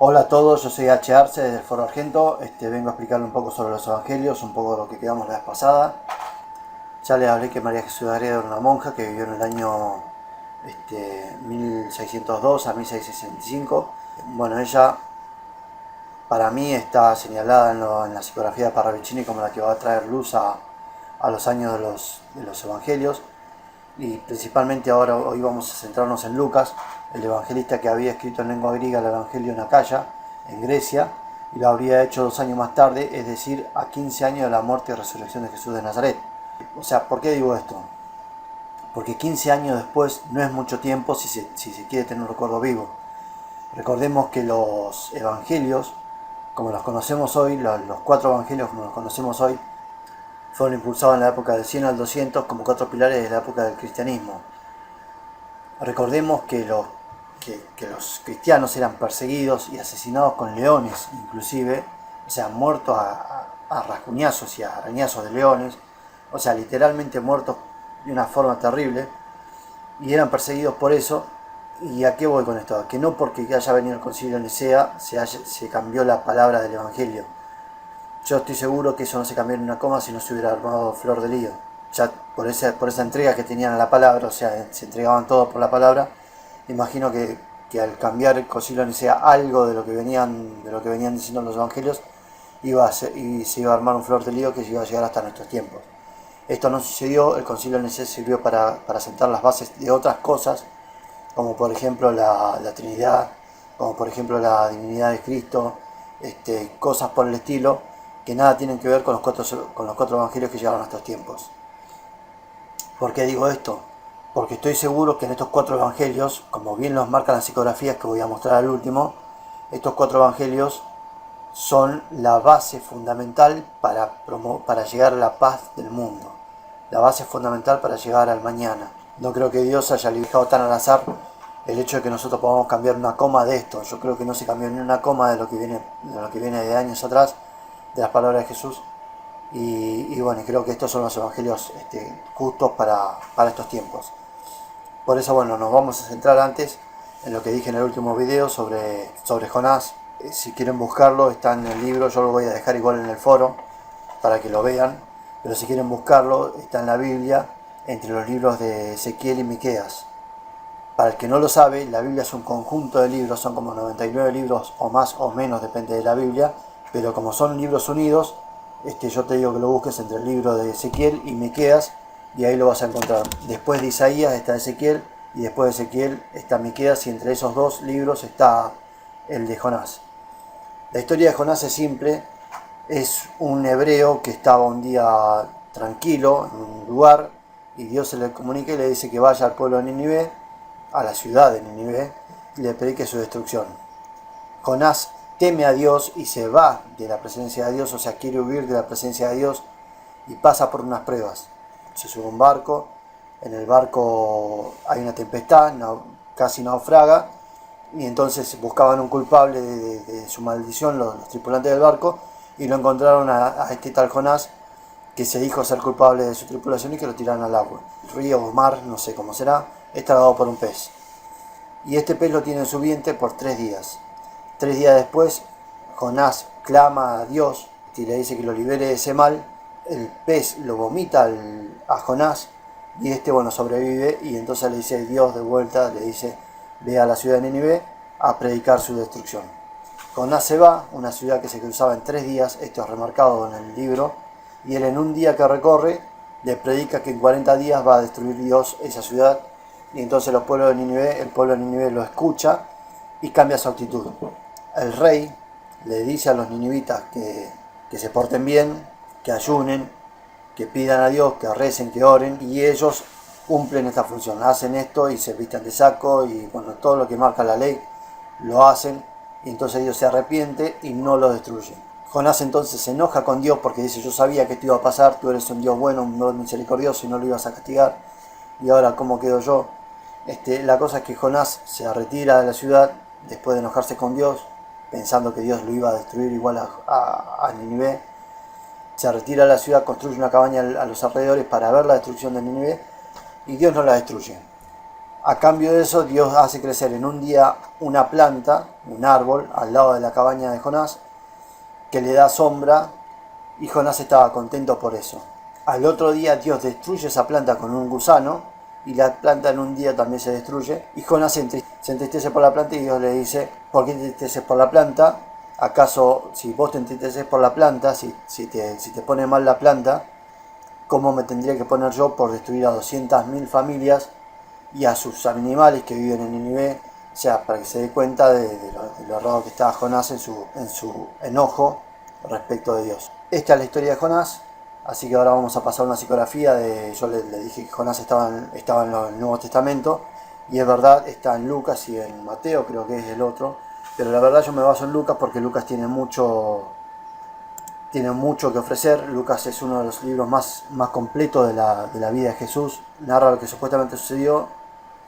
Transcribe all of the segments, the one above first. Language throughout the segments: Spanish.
Hola a todos, yo soy H. Arce desde el Foro Argento. Vengo a explicarle un poco sobre los evangelios, un poco de lo que quedamos la vez pasada. Ya les hablé que María Jesús de Agreda era una monja que vivió en el año 1602 a 1665. Bueno, ella para mí está señalada en la psicografía de Parravicini como la que va a traer luz a los años de los evangelios. Y principalmente ahora hoy vamos a centrarnos en Lucas, el evangelista que había escrito en lengua griega el Evangelio en Acaya, en Grecia, y lo habría hecho 2 años más tarde, es decir, a 15 años de la muerte y resurrección de Jesús de Nazaret. O sea, ¿por qué digo esto? Porque 15 años después no es mucho tiempo si se quiere tener un recuerdo vivo. Recordemos que los evangelios, como los conocemos hoy, los 4 evangelios como los conocemos hoy, fueron impulsados en la época del 100 al 200 como 4 pilares de la época del cristianismo. Recordemos que los cristianos eran perseguidos y asesinados con leones, inclusive, o sea, muertos a rasguñazos y a arañazos de leones, o sea, literalmente muertos de una forma terrible, y eran perseguidos por eso. ¿Y a qué voy con esto? Que no porque haya venido el concilio de Nicea se cambió la palabra del evangelio. Yo estoy seguro que eso no se cambió en una coma si no se hubiera armado Flor de Lío. Ya por esa entrega que tenían a la palabra, o sea, se entregaban todo por la palabra. Imagino que al cambiar el concilio ni sea algo de lo que venían diciendo los evangelios, se iba a armar un Flor de Lío que iba a llegar hasta nuestros tiempos. Esto no sucedió, el concilio de Nicea sirvió para sentar las bases de otras cosas, como por ejemplo la Trinidad, como por ejemplo la divinidad de Cristo, cosas por el estilo, que nada tienen que ver con los cuatro evangelios que llegaron a estos tiempos. ¿Por qué digo esto? Porque estoy seguro que en estos 4 evangelios, como bien los marcan las psicografías que voy a mostrar al último, estos 4 evangelios son la base fundamental para llegar a la paz del mundo, la base fundamental para llegar al mañana. No creo que Dios haya dejado tan al azar el hecho de que nosotros podamos cambiar una coma de esto. Yo creo que no se cambió ni una coma de lo que viene de años atrás, de las palabras de Jesús. Y bueno, creo que estos son los evangelios justos para estos tiempos. Por eso, bueno, nos vamos a centrar antes en lo que dije en el último video sobre Jonás. Si quieren buscarlo, está en el libro, yo lo voy a dejar igual en el foro para que lo vean. Pero si quieren buscarlo, está en la Biblia, entre los libros de Ezequiel y Miqueas. Para el que no lo sabe, la Biblia es un conjunto de libros, son como 99 libros o más o menos, depende de la Biblia, pero como son libros unidos, yo te digo que lo busques entre el libro de Ezequiel y Miqueas, y ahí lo vas a encontrar. Después de Isaías está Ezequiel, y después de Ezequiel está Miqueas, y entre esos 2 libros está el de Jonás. La historia de Jonás es simple, es un hebreo que estaba un día tranquilo en un lugar, y Dios se le comunica y le dice que vaya al pueblo de Nínive, a la ciudad de Nínive, y le predique su destrucción. Jonás teme a Dios y se va de la presencia de Dios, o sea, quiere huir de la presencia de Dios y pasa por unas pruebas. Se sube a un barco, en el barco hay una tempestad, casi naufraga, y entonces buscaban un culpable de su maldición los tripulantes del barco, y lo encontraron a este tal Jonás, que se dijo ser culpable de su tripulación y que lo tiraron al agua. El río o mar, no sé cómo será, es tragado por un pez. Y este pez lo tiene en su vientre por 3 días. 3 días después, Jonás clama a Dios y le dice que lo libere de ese mal. El pez lo vomita a Jonás y bueno, sobrevive, y entonces le dice Dios de vuelta, le dice, ve a la ciudad de Nínive a predicar su destrucción. Jonás se va, una ciudad que se cruzaba en 3 días, esto es remarcado en el libro, y él en un día que recorre le predica que en 40 días va a destruir Dios esa ciudad, y entonces el pueblo de Nínive lo escucha y cambia su actitud. El rey le dice a los ninivitas que se porten bien, que ayunen, que pidan a Dios, que recen, que oren, y ellos cumplen esta función, hacen esto y se visten de saco, y bueno, todo lo que marca la ley lo hacen, y entonces Dios se arrepiente y no lo destruye. Jonás entonces se enoja con Dios porque dice, yo sabía que esto iba a pasar, tú eres un Dios bueno, un Dios misericordioso y no lo ibas a castigar, y ahora ¿cómo quedo yo? La cosa es que Jonás se retira de la ciudad después de enojarse con Dios, pensando que Dios lo iba a destruir igual a Nínive. Se retira de la ciudad, construye una cabaña a los alrededores para ver la destrucción de Nínive, y Dios no la destruye. A cambio de eso, Dios hace crecer en un día una planta, un árbol, al lado de la cabaña de Jonás, que le da sombra, y Jonás estaba contento por eso. Al otro día Dios destruye esa planta con un gusano, y la planta en un día también se destruye, y Jonás se entristece por la planta, y Dios le dice: ¿por qué te entristeces por la planta? ¿Acaso si vos te entristeces por la planta, si te pone mal la planta, cómo me tendría que poner yo por destruir a 200.000 familias y a sus animales que viven en Nínive? O sea, para que se dé cuenta de lo errado que estaba Jonás en su enojo respecto de Dios. Esta es la historia de Jonás, así que ahora vamos a pasar una psicografía yo le dije que Jonás estaba en el Nuevo Testamento, y es verdad, está en Lucas y en Mateo, creo que es el otro, pero la verdad yo me baso en Lucas porque Lucas tiene mucho que ofrecer. Lucas es uno de los libros más completos de la vida de Jesús, narra lo que supuestamente sucedió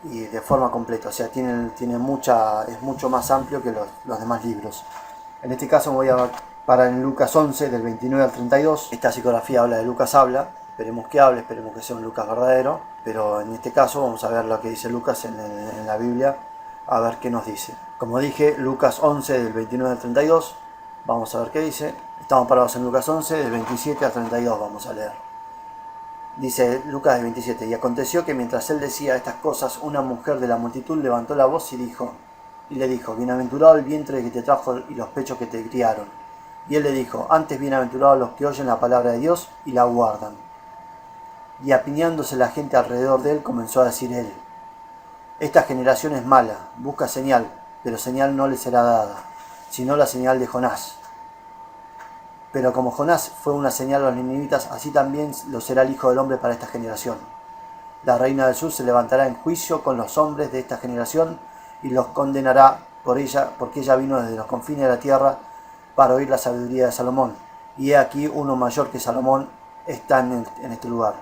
y de forma completa, o sea, es mucho más amplio que los demás libros. En este caso me voy a parar en Lucas 11, del 29 al 32. Esta psicografía habla de Lucas habla, esperemos que sea un Lucas verdadero, pero en este caso vamos a ver lo que dice Lucas en la Biblia, a ver qué nos dice. Como dije, Lucas 11, del 29 al 32, vamos a ver qué dice. Estamos parados en Lucas 11, del 27 al 32, vamos a leer. Dice Lucas 27, y aconteció que mientras él decía estas cosas, una mujer de la multitud levantó la voz y le dijo: bienaventurado el vientre que te trajo y los pechos que te criaron. Y él le dijo: antes bienaventurados los que oyen la palabra de Dios y la guardan. Y apiñándose la gente alrededor de él, comenzó a decir él: esta generación es mala, busca señal, pero señal no le será dada, sino la señal de Jonás. Pero como Jonás fue una señal a los ninivitas, así también lo será el Hijo del Hombre para esta generación. La reina del sur se levantará en juicio con los hombres de esta generación y los condenará porque ella vino desde los confines de la tierra para oír la sabiduría de Salomón. Y he aquí uno mayor que Salomón está en este lugar.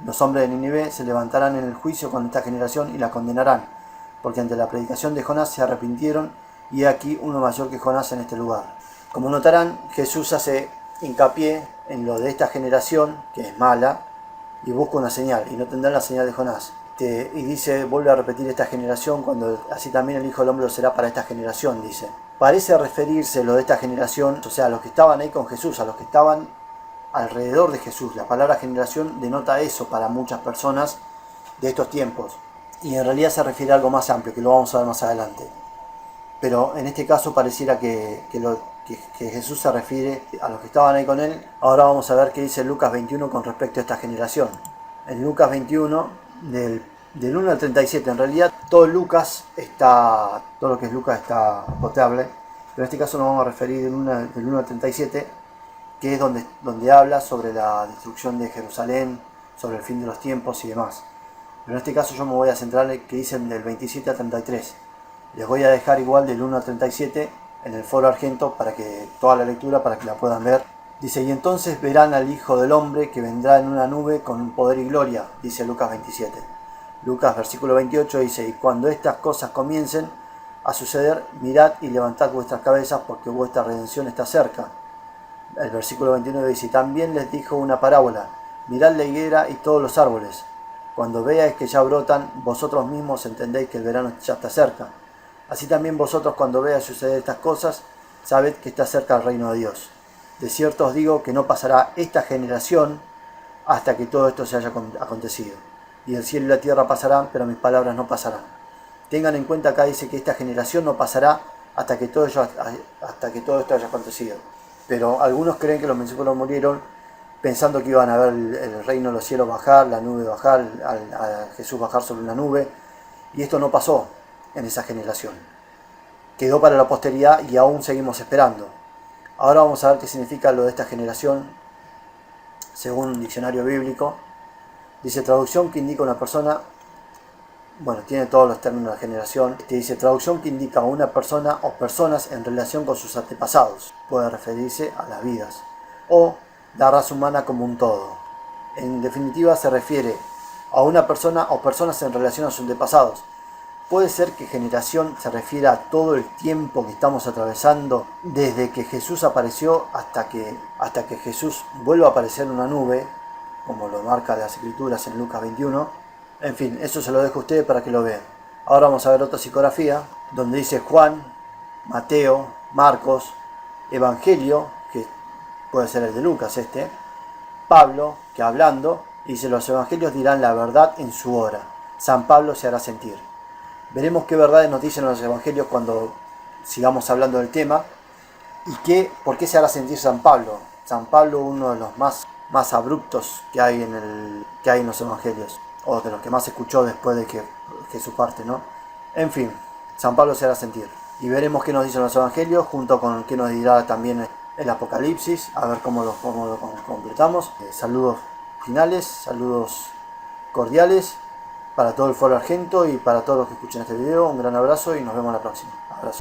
Los hombres de Nínive se levantarán en el juicio con esta generación y la condenarán, porque ante la predicación de Jonás se arrepintieron, y he aquí uno mayor que Jonás en este lugar. Como notarán, Jesús hace hincapié en lo de esta generación, que es mala, y busca una señal, y no tendrán la señal de Jonás. Y dice, vuelve a repetir esta generación, cuando así también el Hijo del Hombre lo será para esta generación, dice. Parece referirse lo de esta generación, o sea, a los que estaban ahí con Jesús, a los que estaban alrededor de Jesús. La palabra generación denota eso para muchas personas de estos tiempos, y en realidad se refiere a algo más amplio, que lo vamos a ver más adelante. Pero en este caso pareciera que Jesús se refiere a los que estaban ahí con él. Ahora vamos a ver qué dice Lucas 21 con respecto a esta generación. En Lucas 21, del 1 al 37, en realidad todo lo que es Lucas está potable, pero en este caso nos vamos a referir del 1 al 37, que es donde habla sobre la destrucción de Jerusalén, sobre el fin de los tiempos y demás. Pero en este caso yo me voy a centrar en que dicen del 27 al 33. Les voy a dejar igual del 1 al 37 en el foro argento para que toda la lectura, para que la puedan ver. Dice, y entonces verán al Hijo del Hombre que vendrá en una nube con poder y gloria, dice Lucas 27. Lucas versículo 28 dice, y cuando estas cosas comiencen a suceder, mirad y levantad vuestras cabezas porque vuestra redención está cerca. El versículo 29 dice, también les dijo una parábola, mirad la higuera y todos los árboles. Cuando veáis que ya brotan, vosotros mismos entendéis que el verano ya está cerca. Así también vosotros cuando veáis suceder estas cosas, sabed que está cerca el reino de Dios. De cierto os digo que no pasará esta generación hasta que todo esto se haya acontecido. Y el cielo y la tierra pasarán, pero mis palabras no pasarán. Tengan en cuenta, acá dice que esta generación no pasará hasta que todo esto haya acontecido. Pero algunos creen que los discípulos murieron pensando que iban a ver el reino de los cielos bajar, la nube bajar, a Jesús bajar sobre una nube. Y esto no pasó en esa generación. Quedó para la posteridad y aún seguimos esperando. Ahora vamos a ver qué significa lo de esta generación según un diccionario bíblico. Dice traducción que indica una persona, bueno, tiene todos los términos de generación. Dice traducción que indica una persona o personas en relación con sus antepasados. Puede referirse a las vidas o la raza humana como un todo. En definitiva se refiere a una persona o personas en relación a sus antepasados. Puede ser que generación se refiera a todo el tiempo que estamos atravesando desde que Jesús apareció hasta que Jesús vuelva a aparecer en una nube, como lo marca las escrituras en Lucas 21, En fin, eso se lo dejo a ustedes para que lo vean. Ahora vamos a ver otra psicografía, donde dice Juan, Mateo, Marcos, Evangelio, que puede ser el de Lucas Pablo, que hablando, dice: los evangelios dirán la verdad en su hora. San Pablo se hará sentir. Veremos qué verdades nos dicen los evangelios cuando sigamos hablando del tema. ¿Y por qué se hará sentir San Pablo? San Pablo, uno de los más abruptos que hay en los evangelios, o de los que más escuchó después de que su parte, ¿no? En fin, San Pablo se hará sentir. Y veremos qué nos dicen los evangelios, junto con qué nos dirá también el Apocalipsis, a ver cómo lo completamos. Saludos finales, saludos cordiales para todo el foro argento y para todos los que escuchen este video. Un gran abrazo y nos vemos la próxima.